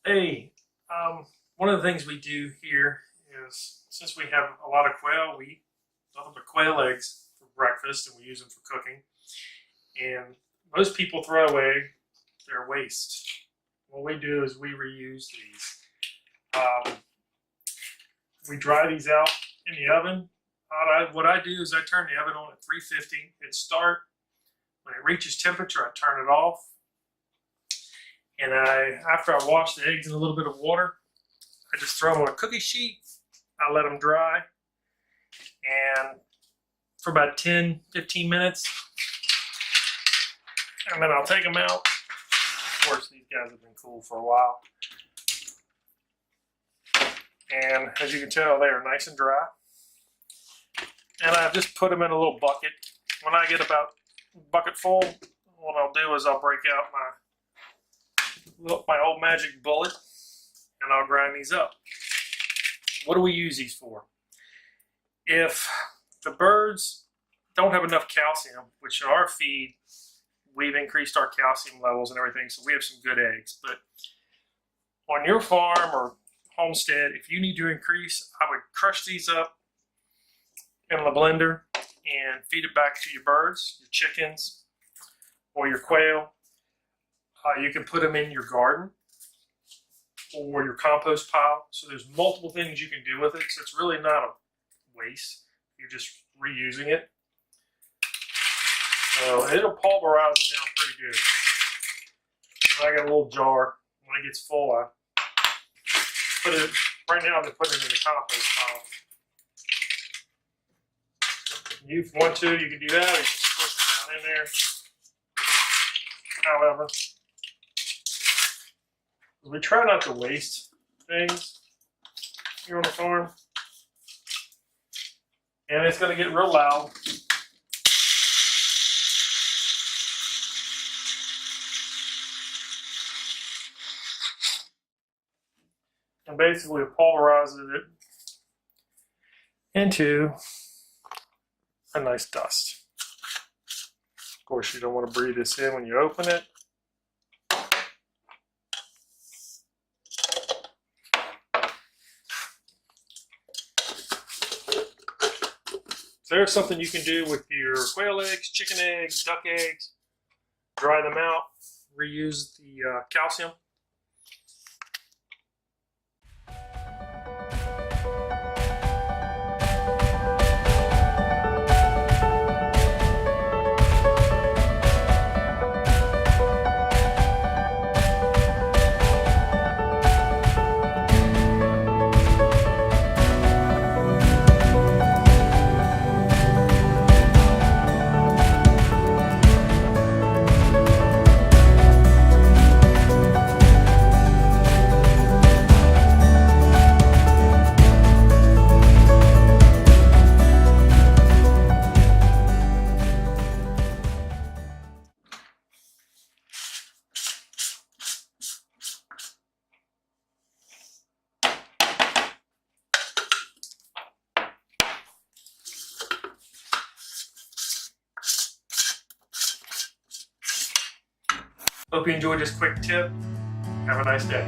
Hey, one of the things we do here is since we have a lot of quail, we eat nothing but quail eggs for breakfast and we use them for cooking. And most people throw away their waste. What we do is we reuse these. We dry these out in the oven. What I do is I turn the oven on at 350, hit start. When it reaches temperature, I turn it off. And after I wash the eggs in a little bit of water, I just throw them on a cookie sheet. I let them dry. And for about 10, 15 minutes. And then I'll take them out. Of course, these guys have been cool for a while. And as you can tell, they are nice and dry. And I just put them in a little bucket. When I get about a bucket full, what I'll do is I'll break out my old magic bullet and I'll grind these up. What do we use these for? If the birds don't have enough calcium, which in our feed, we've increased our calcium levels and everything, so we have some good eggs. But on your farm or homestead, if you need to increase, I would crush these up in the blender and feed it back to your birds, your chickens, or your quail. You can put them in your garden or your compost pile. So there's multiple things you can do with it. So it's really not a waste. You're just reusing it. So it'll pulverize it down pretty good. And I got a little jar. When it gets full, I put it, right now I've been putting it in the compost pile. If you want to, you can do that, or you can squish it down in there. However, we try not to waste things here on the farm. And it's going to get real loud. And basically it pulverizes it into a nice dust. Of course, you don't want to breathe this in when you open it. So there's something you can do with your quail eggs, chicken eggs, duck eggs. Dry them out, reuse the calcium. Hope you enjoyed this quick tip. Have a nice day.